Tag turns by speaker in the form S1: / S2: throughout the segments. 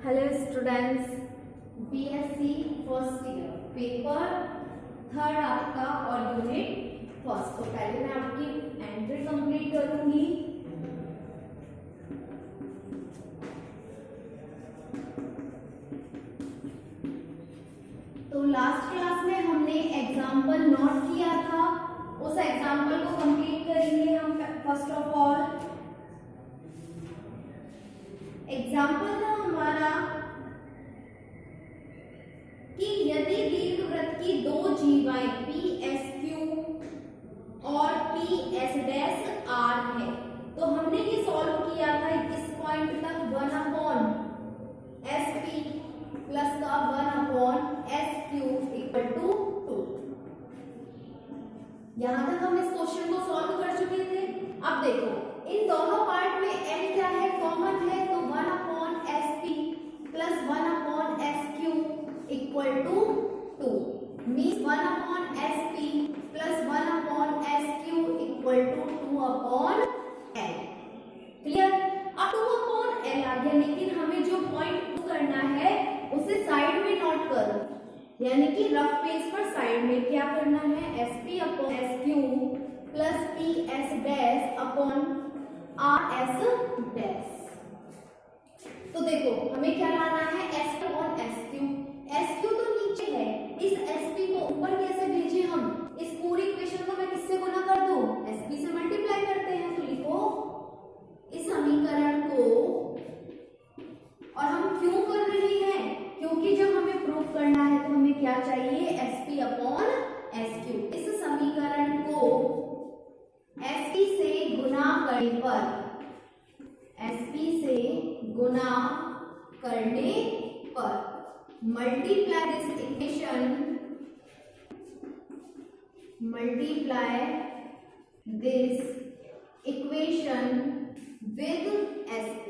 S1: Hello students, BSc first year paper third आपका और unit first. तो पहले मैं आपकी एंट्री कंप्लीट करूंगी। तो लास्ट क्लास में हमने एग्जाम्पल नोट किया था, उस एग्जाम्पल को कंप्लीट करेंगे हम। फर्स्ट ऑफ ऑल एग्जाम्पल था हमारा कि यदि दीर्घवृत्त की दो जीवाएं पी एस क्यू और पी एस डैश आर है, तो हमने ये सॉल्व किया था इस पॉइंट तक 1/SP प्लस का 1/SQ इक्वल टू 2। यहां तक हम इस क्वेश्चन को सॉल्व कर चुके थे। अब देखो इन दोनों पार्ट में n क्या है, कॉमन है, तो 1/SP plus 1/SQ equal to 2 means 1/SP plus 1/SQ equal to 2/L। Clear? अब 2/L आ गया, लेकिन हमें जो पॉइंट करना है उसे साइड में नोट करो, यानी कि रफ पेज पर साइड में क्या करना है, SP/SQ plus PS dash upon RS dash. तो देखो हमें क्या लाना है, SP और SQ। SQ तो नीचे है, इस SP को ऊपर कैसे भेजे हम, इस पूरी इक्वेशन को मैं किससे गुना कर दूं, SP से मल्टीप्लाई करते हैं। तो लिखो इस समीकरण को, और हम क्यों कर रहे हैं, क्योंकि जब हमें प्रूफ करना है तो हमें क्या चाहिए, SP/SQ। इस समीकरण को SP से गुना करने पर, SP से गुना करने पर multiply this equation, multiply this equation with SP।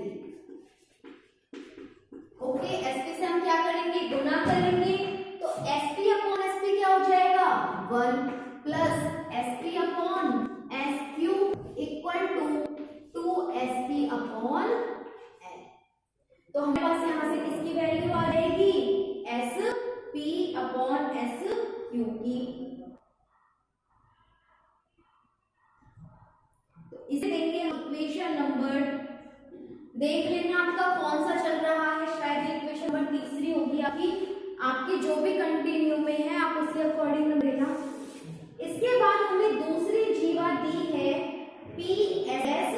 S1: Okay, SP से हम क्या करेंगे, गुना करेंगे, तो SP/SP क्या हो जाएगा, 1 plus SP/SQ equal to 2SP/L। तो हमारे पास यहां से किसकी वैल्यू आ जाएगी, SP/SQ की। तो इसे देंगे इक्वेशन नंबर, देख लेना आपका कौन सा चल रहा है, शायद इक्वेशन नंबर तीसरी होगी आपकी जो भी कंटिन्यू में है आप उसके अकॉर्डिंग नंबर देना। इसके बाद हमें दूसरी जीवा दी है PSR।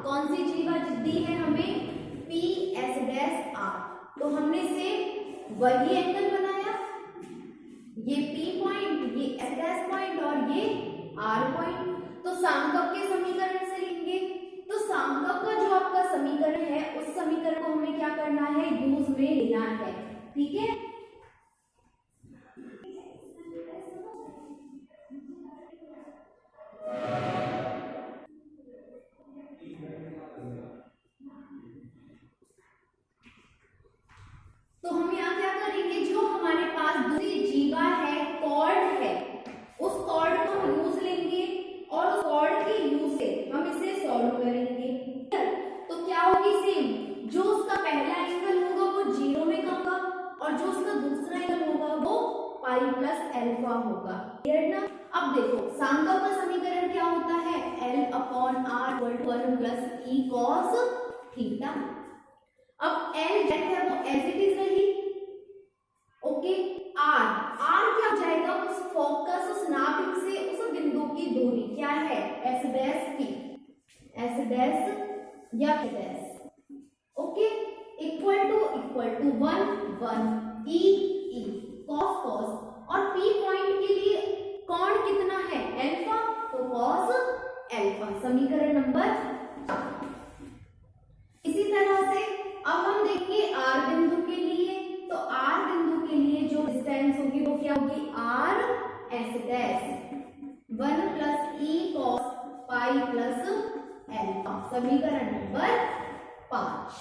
S1: कौन सी जीवा दी है हमें, PSR। तो हमने से वही एंगल बनाया, ये P पॉइंट, ये S पॉइंट और ये R पॉइंट। तो सामकप के समीकरण से लेंगे, तो सामकप का जो आपका समीकरण है उस समीकरण को हमें क्या करना है, यूज में लेना है। ठीक है, तो हम यहाँ क्या करेंगे, जो हमारे पास दूसरी जीवा है, कॉर्ड है, उस कॉर्ड को हम यूज लेंगे और उस कॉर्ड के यूज से हम इसे सॉल्व करेंगे। तो क्या होगी, सेम जो उसका पहला एंगल होगा वो 0 में होगा और जो उसका दूसरा एंगल होगा वो पाई प्लस अल्फा होगा। क्लियर ना? अब देखो सामकप का समीकरण क्या होता है, L/R = 1 + E cos थीटा। अब L जो है वो एज इट इज रही, ओके। R क्या हो जाएगा, उस फोकस, उस नाभिक से उस बिंदु की दूरी क्या है, S dash P, S dash या P dash, okay, equal to 1 E cos। और P पॉइंट के लिए कोण कितना है, अल्फा, तो cos अल्फा, समीकरण नंबर 4। इसी तरह से अब हम देखेंगे R बिंदु के लिए, तो R बिंदु के लिए जो डिस्टेंस होगी वो क्या होगी, RS dash 1 + E cos pi plus alpha, समीकरण नंबर 5।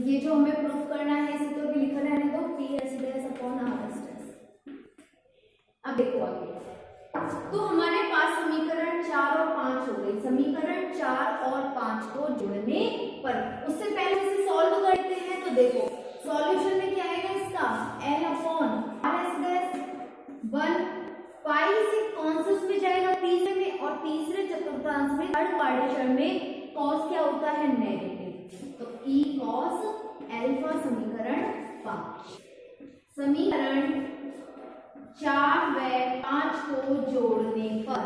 S1: ये जो हमें प्रूफ करना है इसे तो भी लिखा रहने दो, P S 4 और 5 को जोड़ने पर। उससे पहले इसे सॉल्व करते हैं तो देखो सॉल्यूशन में क्या आएगा इसका L अपॉन RS डैश 1 पाई से कौन से उसमें जाएगा तीसरे में, और तीसरे चतुर्थांश में थर्ड क्वाड्रेचर में कॉस क्या होता है नेगेटिव, तो E कॉस अल्फा समीकरण 5। समीकरण 4 व 5 को जोड़ने पर,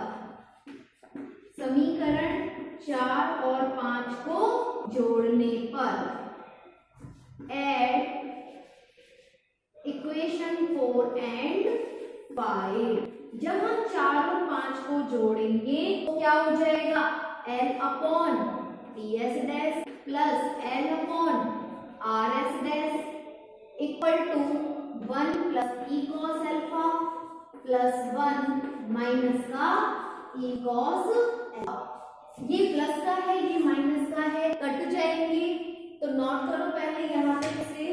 S1: समीकरण 4 और 5 को जोड़ने पर एड इक्वेशन 4 एंड 5। जब हम 4 और 5 को जोड़ेंगे तो क्या हो जाएगा L upon ts dash plus L upon RS dash equal to 1 plus E cos alpha plus 1 minus का E cos अल्फा। ये प्लस का है ये माइनस का है, कट जाएंगे तो नोट करो पहले यहाँ पे इसे।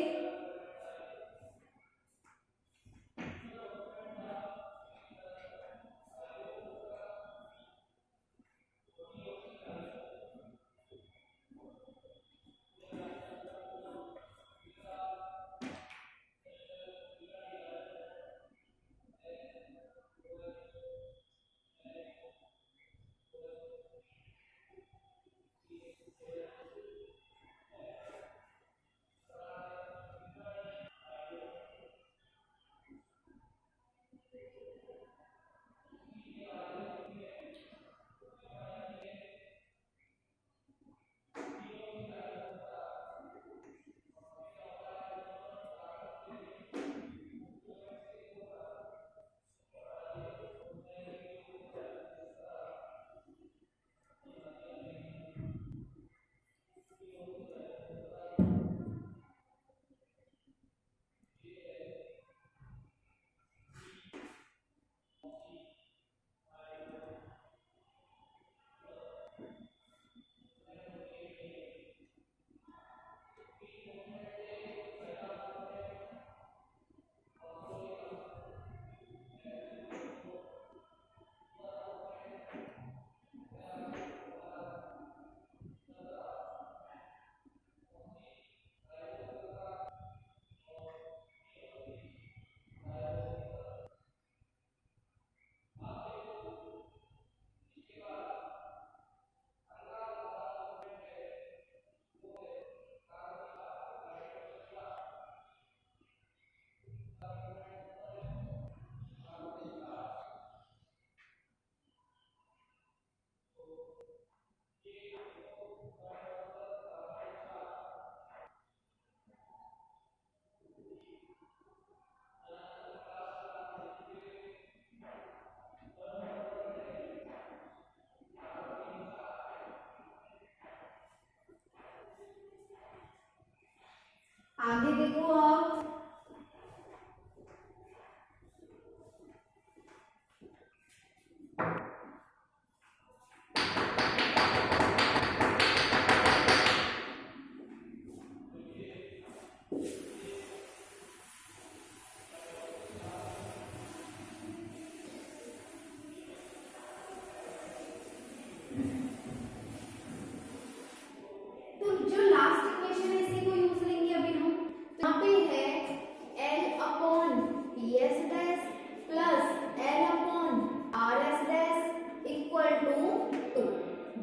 S1: आगे देखो आप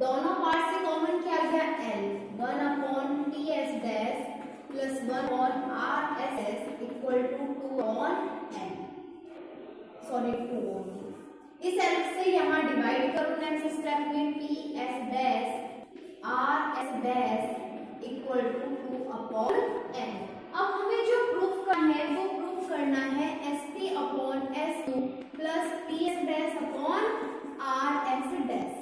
S1: दोनों पार्ट से कॉमन क्या गया L 1 upon ts dash plus 1 on RSS equal to 2 on N, sorry 2 on. इस L से यहाँ डिवाइड करो नेक्स्ट स्टेप में PS dash RS dash equal to 2 upon N। अब हमें जो प्रूफ करना है वो प्रूफ करना है SP upon S2 plus PS dash upon RS dash,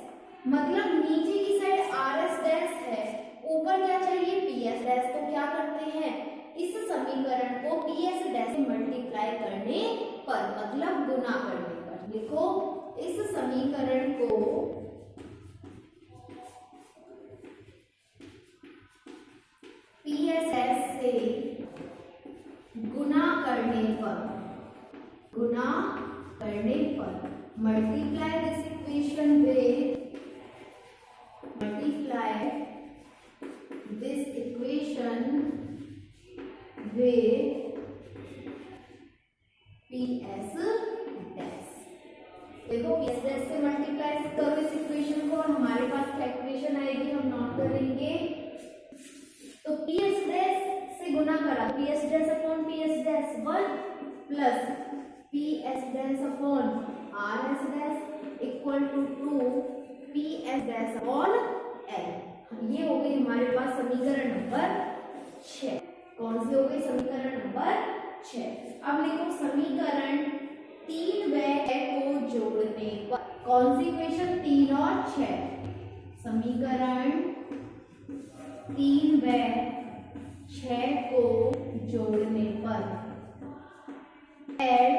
S1: मतलब नीचे की साइड RS डैश है, ऊपर क्या चाहिए PS डैश, तो क्या करते हैं इस समीकरण को PS डैश से मल्टीप्लाई करने पर, मतलब गुना करने पर, लिखो इस समीकरण को PS से गुना करने पर multiply this equation with with PS dash. देखो PS डैश से मल्टीप्लाई करो इस इक्वेशन को और हमारे पास क्या इक्वेशन आएगी, हम नोट करेंगे। तो PS डैश से गुना करा, PS dash upon PS dash 1 plus PS dash upon RS dash equal to 2 PS dash upon L। ये हो गई हमारे पास समीकरण नंबर 6। कौन सी हो गई? समीकरण नंबर 6। अब लिखो समीकरण 3 व 6 को जोड़ने पर, कौन सी इक्वेशन? 3 और 6। समीकरण 3 व 6 को जोड़ने पर add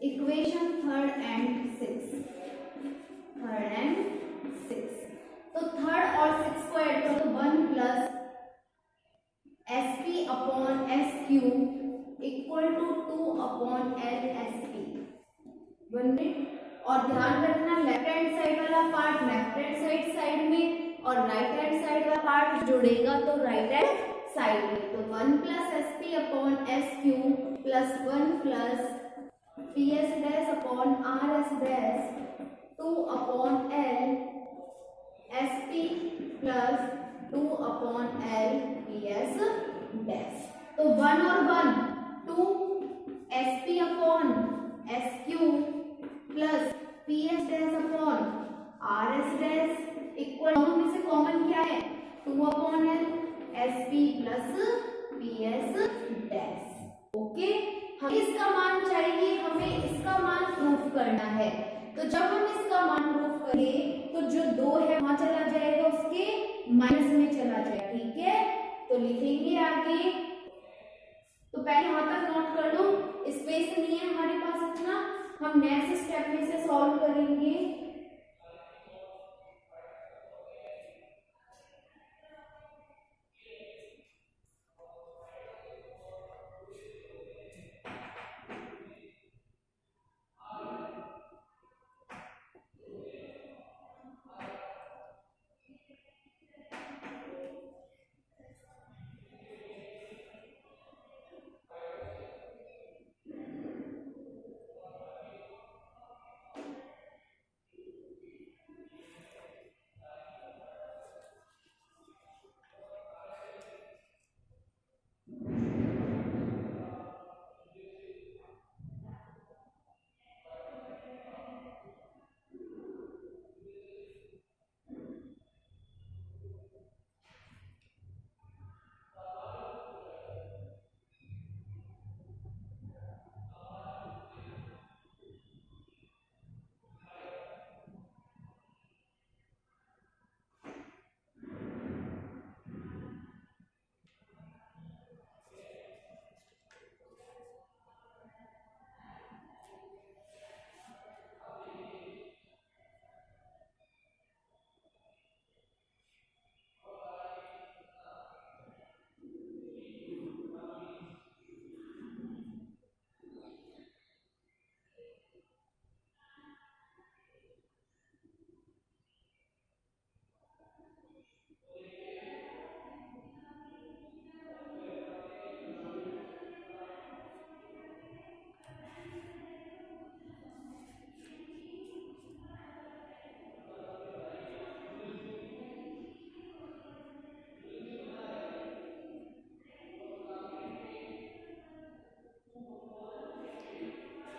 S1: equation 3rd and 6th, 3rd and 6th। तो 3rd और 6th को ऐड करो तो 1 plus SP upon SQ equal to 2 upon LSP। 1 minute. और ध्यान रखना लेफ्ट हैंड साइड वाला पार्ट लेफ्ट हैंड साइड में और राइट हैंड साइड वाला पार्ट जुड़ेगा तो राइट हैंड साइड में। तो 1 plus SP upon SQ plus 1 plus PS dash upon RS dash 2 upon L SP plus 2 upon L PS dash. तो 1 और 1 2 SP upon SQ plus PS dash upon RS dash equal, दोनों में से common क्या है? 2 upon L SP plus PS dash. Okay, हमें इसका मान चाहिए, हमें इसका मान प्रूफ करना है। तो जब हम इसका मान प्रूफ करें तो जो 2 है वहां चला जाएगा, उसके माइनस में चला जाएगा। ठीक है, तो लिखेंगे आगे। तो पहले यहां तक नोट कर लो, स्पेस नहीं है हमारे पास इतना, हम नेक्स्ट स्टेप में से सॉल्व करेंगे।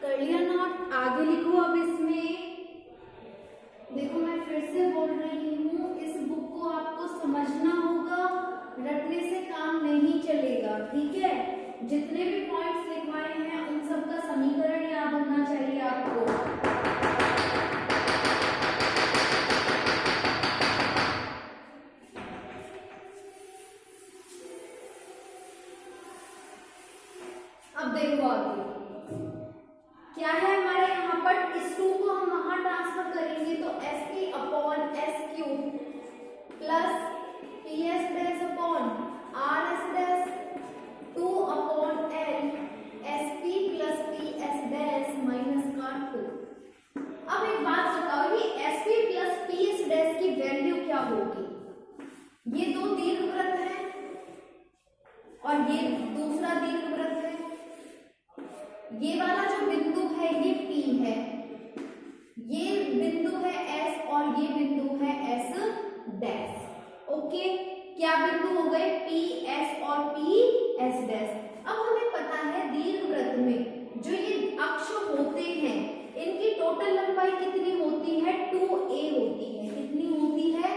S1: कर लिया नोट, आगे लिखो। अब इसमें देखो मैं फिर से बोल रही हूँ, इस बुक को आपको समझना होगा, रटने से काम नहीं चलेगा। ठीक है, जितने भी पॉइंट्स लिखवाए हैं उन सब का समीकरण याद होना चाहिए आपको। अब देखो आगे क्या है हमारे यहाँ पर, इस 2 को हम वहां ट्रांसफर करेंगे तो SP upon SQ plus PS dash upon RS dash 2 upon L SP plus PS dash minus का 2। अब एक बात बताओ, ये SP प्लस PS डैश की वैल्यू क्या होगी? ये 2 दीर्घ ये दूसरा दीर्घवृत्त है, ये वाला जो बिंदु है ये P है, ये बिंदु है S और ये बिंदु है S डैश। ओके, क्या बिंदु हो गए P S और P S डैश। अब हमें पता है दीर्घवृत्त में जो ये अक्ष होते हैं इनकी टोटल लंबाई कितनी होती है 2a होती है। कितनी होती है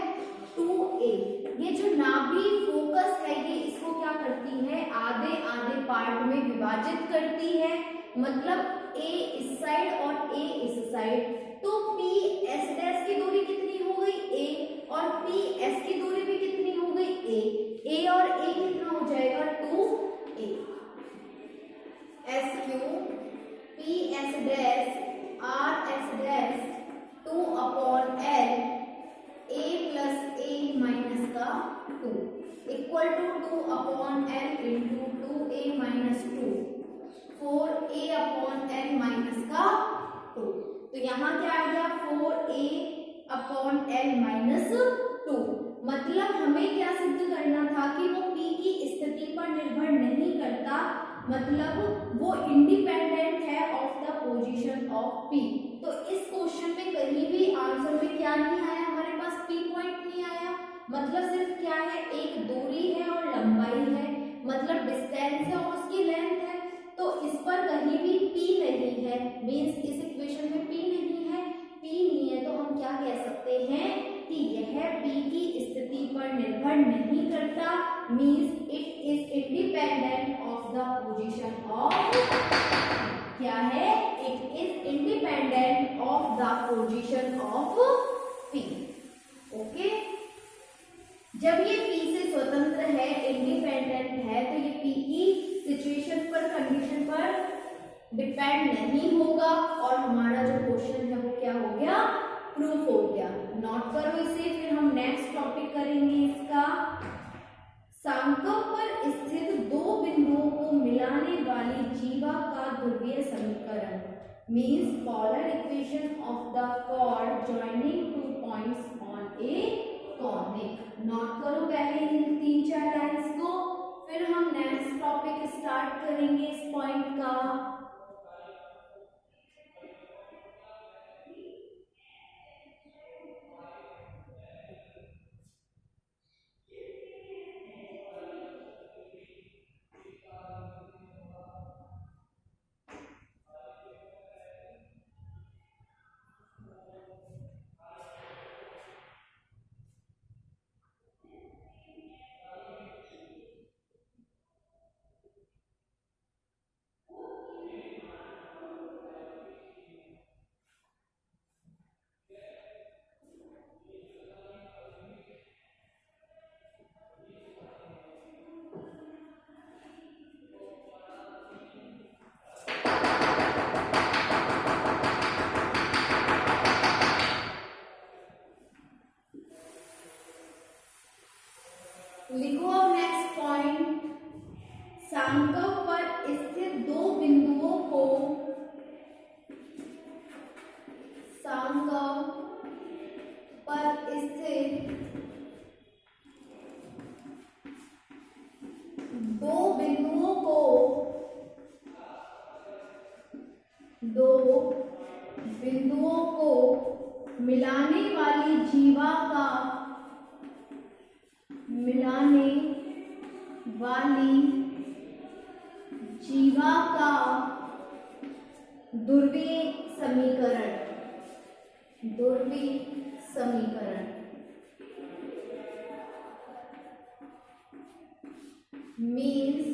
S1: 2a। ये जो नाभि फोकस है ये इसको क्या करती है आधे आधे पार्ट में विभाजित करती है, मतलब a इस साइड और a इस साइड। तो P S डैश की दूरी कितनी हो गई a और P S की दूरी भी कितनी हो गई a और a कितना हो जाएगा 2a। S cube P S dash R S dash 2/L a plus a minus का 2 equal to 2/L into 2a minus 2 4a/L minus का 2। तो यहाँ क्या आ गया 4a/L माइनस 2। मतलब हमें क्या सिद्ध करना था कि वो P की स्थिति पर निर्भर नहीं करता, मतलब वो इंडिपेंडेंट है of the position of P। तो इस क्वेश्चन में कहीं भी आंसर में क्या नहीं आया, हमारे पास P पॉइंट नहीं आया, मतलब सिर्फ क्या है एक दूरी है और लंबाई है, मतलब डिस्टेंस है और उसकी लेंथ है। तो इस पर कहीं भी P नहीं है, मींस इस इक्वेशन में P नहीं है। P नहीं है तो हम क्या कह सकते हैं कि यह P की स्थिति पर निर्भर नहीं करता, means it is independent of the position of, क्या है it is independent of the position of P। Okay, जब ये P से स्वतंत्र है इंडिपेंडेंट है तो ये P की सिचुएशन पर कंडीशन पर डिपेंड नहीं होगा और हमारा जो क्वेश्चन है वो क्या हो गया प्रूफ हो गया। नोट करो इसे, फिर हम नेक्स्ट टॉपिक करेंगे इसका। सांकव पर स्थित दो बिंदुओं को मिलाने वाली जीवा का ध्रुवीय समीकरण means polar equation of the chord joining 2 points on a conic. Note करो पहले इन 3-4 लाइंस को, फिर हम नेक्स्ट टॉपिक स्टार्ट करेंगे इस पॉइंट का। लिखो अब नेक्स्ट पॉइंट, सांकव पर स्थित दो बिंदुओं को सांकव पर स्थित दो बिंदुओं को मिलाने वाली जीवा का ध्रुवीय समीकरण means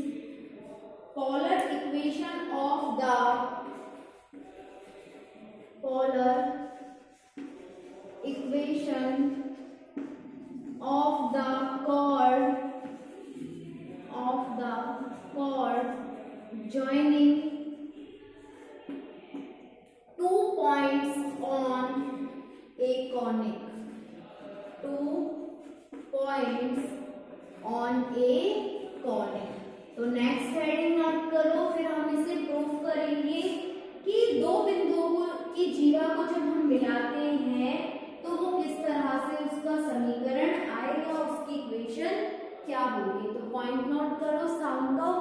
S1: polar equation of the chord joining 2 points on a conic, 2 points on a conic। तो नेक्स्ट हेडिंग नोट करो, फिर हम इसे प्रूफ करेंगे कि दो बिंदुओं की जीवा को जब हम मिलाते हैं तो वो किस तरह से उसका समीकरण आएगा, उसकी इक्वेशन क्या होगी। तो पॉइंट नोट करो, सांकव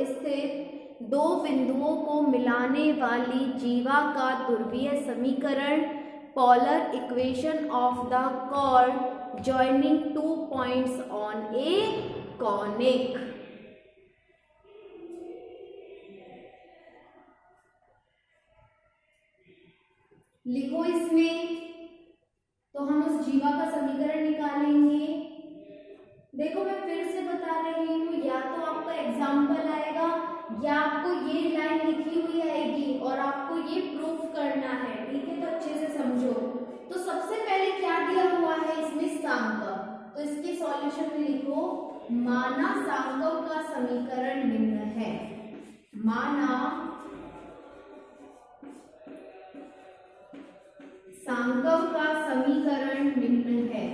S1: स्थित दो बिंदुओं को मिलाने वाली जीवा का ध्रुवीय समीकरण, polar equation of the chord joining two points on a conic. लिखो इसमें, तो हम उस जीवा का समीकरण निकालेंगे। देखो मैं फिर से बता रही हूँ, या तो आपका एग्जाम्पल आएगा या आपको ये लाइन लिखी हुई आएगी और आपको ये प्रूफ करना है, ठीक है। तो अच्छे से समझो। तो सबसे पहले क्या दिया हुआ है इसमें, सांकव। तो इसके सॉल्यूशन में लिखो, माना सांकव का समीकरण निम्न है। माना सांकव का समीकरण निम्न है,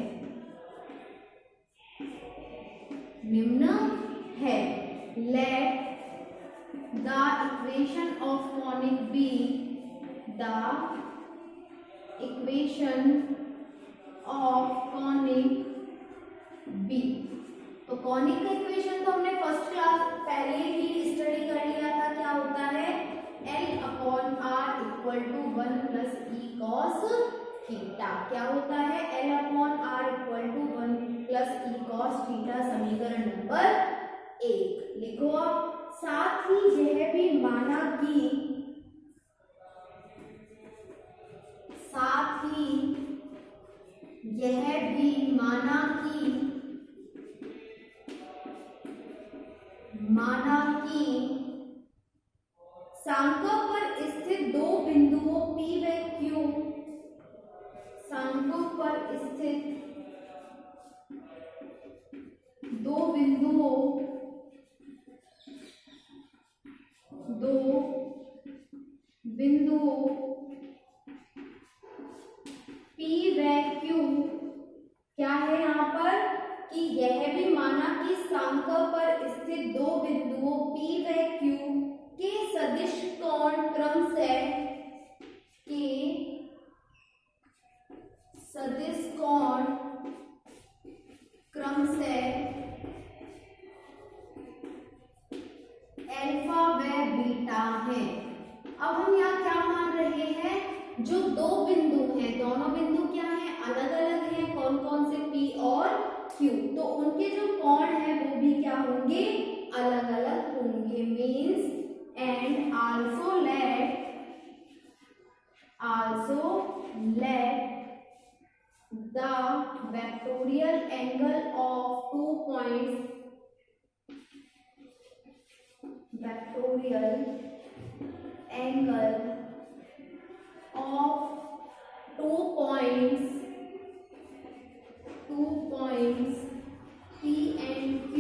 S1: निम्न है। Let the equation of conic be, the equation of conic be. तो कॉनिक का इक्वेशन तो हमने फर्स्ट क्लास पहले ही स्टडी कर लिया था। क्या होता है, L/R equal to 1 plus e cos theta. क्या होता है, L/R equal to 1 plus e cos theta, समीकरण नंबर 1 लिखो। अब साथ ही यह भी माना कि, साथ ही यह भी माना कि सांकव पर स्थित दो बिंदुओं P व Q, सांकव पर स्थित दो बिंदुओं P व Q, क्या है यहाँ पर कि यह भी माना कि सांकव पर स्थित दो बिंदुओं P व Q के सदिश कोण क्रमशः अल्फा व बीटा है। अब हम यहाँ क्या मान रहे हैं, जो दो बिंदु हैं, दोनों बिंदु क्या हैं, अलग अलग हैं। कौन कौन से, P और Q। तो उनके जो कोण हैं वो भी क्या होंगे, अलग अलग होंगे। Means and also let the vectorial angle of two points, vectorial angle of two points P and Q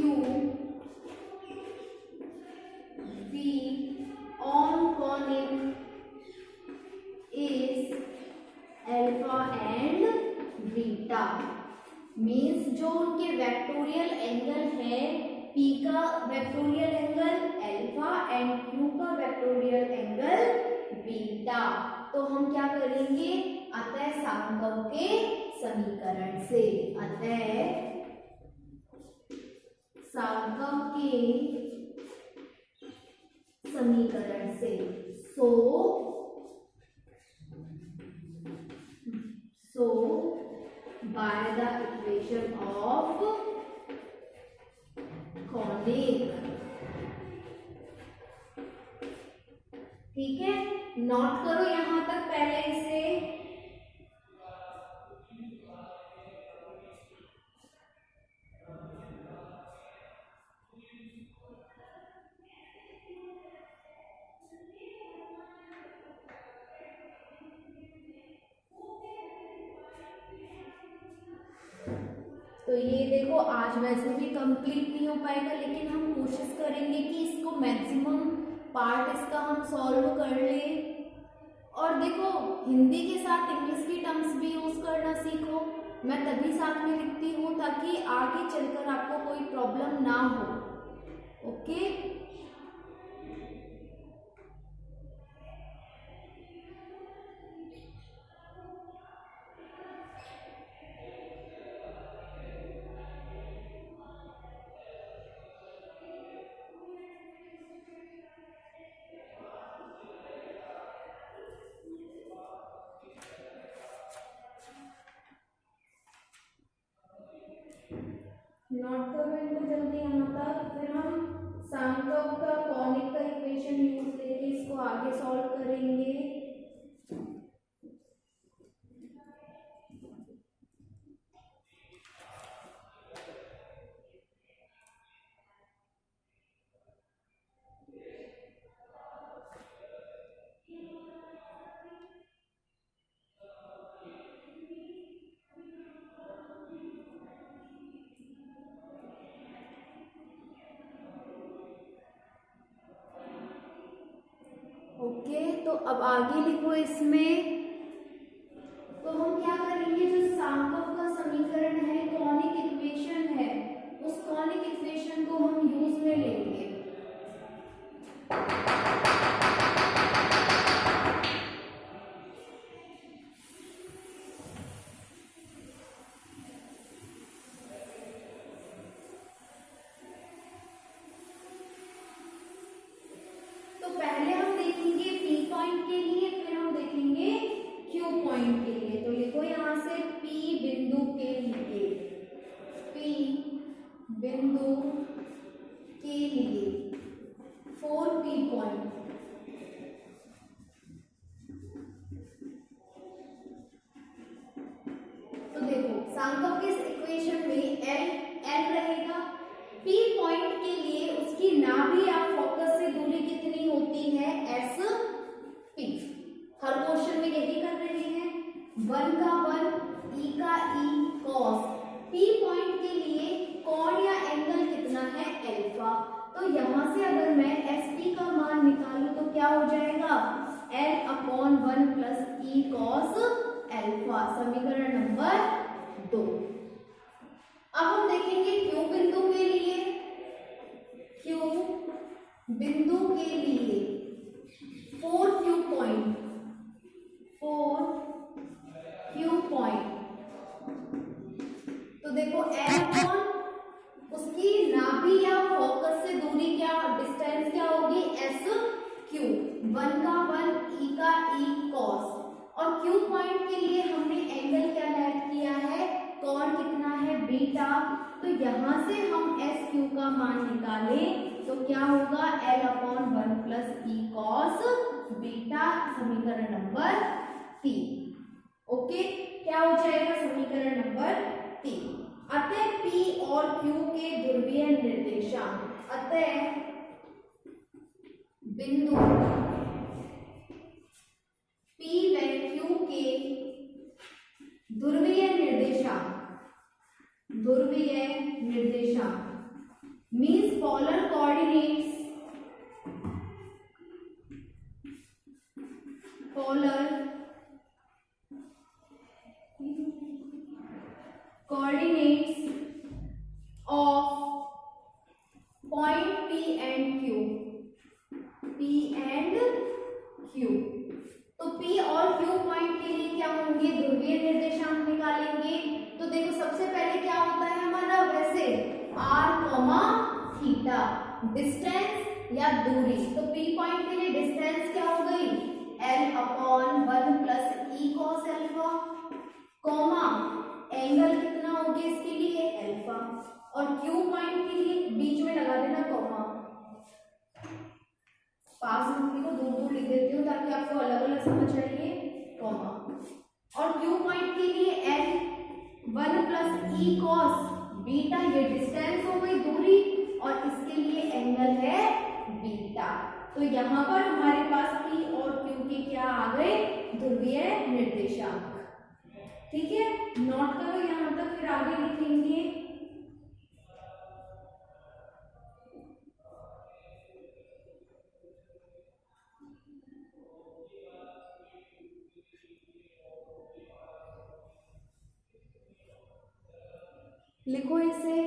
S1: be on conic is alpha and beta। Means जो उनके वेक्टोरियल एंगल है, P का vectorial angle alpha and Q का vectorial angle beta. तो हम क्या करेंगे, अतः सांकव के समीकरण से, अतः सांकव के समीकरण से, so by the equation of conic, ठीक है। नोट करो यहां तक पहले इसे। तो ये देखो, आज वैसे भी कंप्लीट नहीं हो पाएगा, लेकिन हम कोशिश करेंगे कि इसको मैक्सिमम पार्ट इसका हम सॉल्व कर ले। और देखो, हिंदी के साथ इंग्लिश की टर्म्स भी यूज करना सीखो। मैं तभी साथ में लिखती हूँ ताकि आगे चलकर आपको कोई प्रॉब्लम ना हो। ओके, तक। फिर हम सांख्यक का कॉनिक का इक्वेशन यूज लेके इसको आगे सॉल्व करेंगे। ओके, तो अब आगे लिखो इसमें। तो हम क्या करेंगे, जो सांख्यक का समीकरण है, कॉनिक इक्वेशन है, उस कॉनिक इक्वेशन को हम यूज में लेंगे। तो पहले हम देखेंगे P पॉइंट के लिए, फिर हम देखेंगे Q पॉइंट के लिए। तो लिखो यहाँ से P बिंदु के लिए, P बिंदु के लिए 4P पॉइंट। तो देखो सांख्यक के इक्वेशन में L रहेगा। P पॉइंट के लिए उसकी नाभि या फोकस से दूरी कितनी होती है, SP। हर क्वेश्चन में यही कर रहे हैं, 1 का 1, E का E, cos। P पॉइंट के लिए कोण या एंगल कितना है, अल्फा। तो यहां से अगर मैं SP का मान निकालूं तो क्या हो जाएगा, L/1 plus E cos alpha, समीकरण नंबर 2। अब हम देखेंगे Q बिंदु के लिए। Q बिंदु के लिए 4Q पॉइंट, 4Q पॉइंट। तो देखो L/, उसकी नाभि या फोकस से दूरी क्या, डिस्टेंस क्या होगी, SQ। 1 का 1, E का E, cos। और Q पॉइंट के लिए हमने एंगल क्या ऐड किया है, कोण कितना है, बीटा। तो यहां से हम SQ का मान निकालें तो क्या होगा, L/1 plus E cos beta, समीकरण नंबर 3। ओके, क्या हो जाएगा, समीकरण नंबर 3। अतः P और Q के ध्रुवीय निर्देशांक, अतः बिंदु P व Q के ध्रुवीय निर्देशांक, ध्रुवीय निर्देशांक means polar coordinates, polar coordinates of point P and Q, P and Q। तो P और Q पॉइंट के लिए क्या होंगे, ध्रुवीय निर्देशांक निकालेंगे। तो देखो सबसे पहले क्या होता है हमारा, वैसे r, थीटा, डिस्टेंस या दूरी। तो P पॉइंट के लिए डिस्टेंस क्या हो गई, L/1 plus E cos alpha, comma angle कितना हो गया इसके लिए, अल्फा। और Q पॉइंट के लिए बीच में लगा देना कॉमा, पास में को दूर दूर लिख देती हूँ ताकि आपको अलग अलग समझ आइए, कॉमा। और Q पॉइंट के लिए L/1 plus E cos beta, ये डिस्टेंस हो गई, दूरी, और इसके लिए एंगल है बीटा। तो यहाँ पर हमारे पास P और Q के क्या आ गए, ध्रुवीय निर्देशांक। ठीक है, नोट करो यहाँ तक, फिर आगे लिखेंगे। लिखो इसे।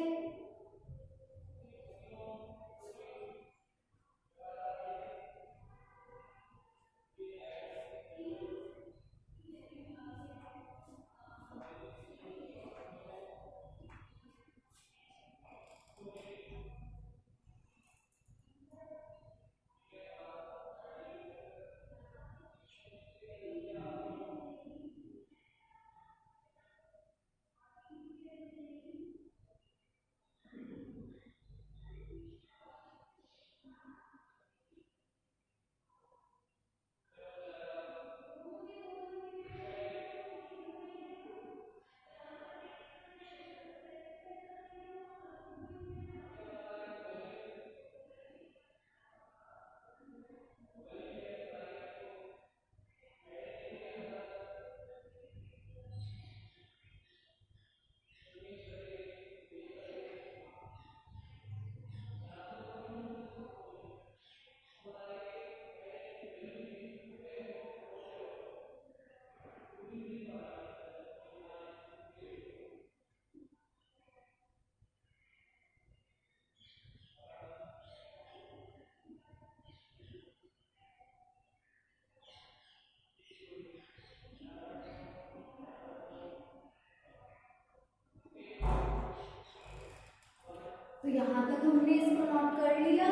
S1: तुमने इसको नोट कर लिया,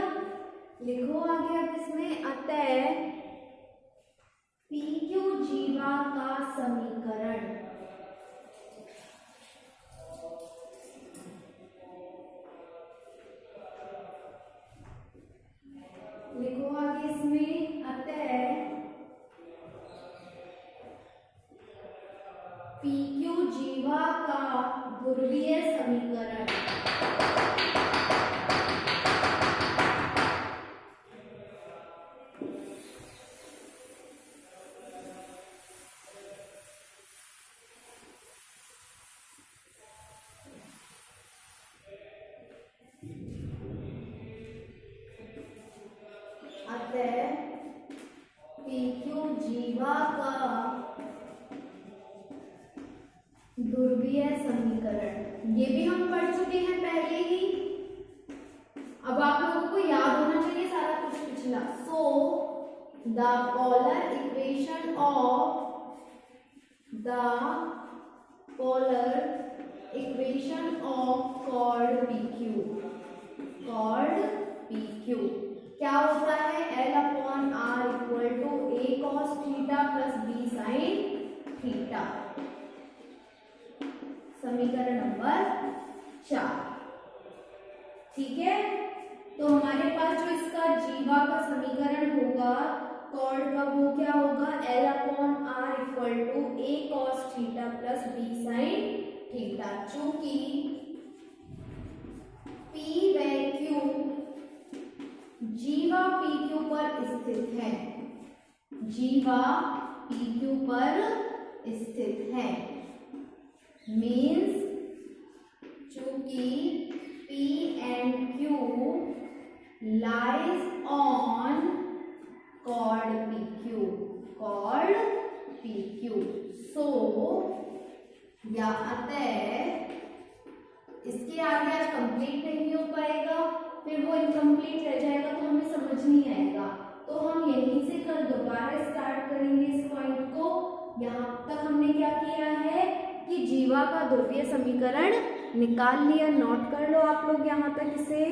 S1: लिखो आगे अब इसमें। अतः PQ जीवा का समीकरण, लिखो आगे इसमें। अतः PQ जीवा का ध्रुवीय समीकरण, अतः PQ जीवा का ध्रुवीय समीकरण, ये भी हम पढ़ चुके हैं पहले ही। अब आप लोगों को याद होना चाहिए सारा कुछ पिछला। So the polar equation of chord PQ क्या होता है? L/R equal to A cos theta plus B sin theta. समीकरण नंबर 4, ठीक है। तो हमारे पास जो इसका जीवा का समीकरण होगा कॉर्ड का, वो क्या होगा? L/R equal to A cos theta plus B sin theta. चूंकि P व Q जीवा PQ पर स्थित है, जीवा PQ पर स्थित है, मीन्स चूंकि P and Q lies on chord PQ, so या अतः इसके आगे आज कंप्लीट नहीं हो पाएगा, फिर वो इनकम्प्लीट रह जाएगा तो हमें समझ नहीं आएगा। तो हम यहीं से कल दोबारा स्टार्ट करेंगे इस पॉइंट को। यहाँ तक हमने क्या किया है कि जीवा का ध्रुवीय समीकरण निकाल लिया, नोट कर लो आप लोग यहाँ तक इसे।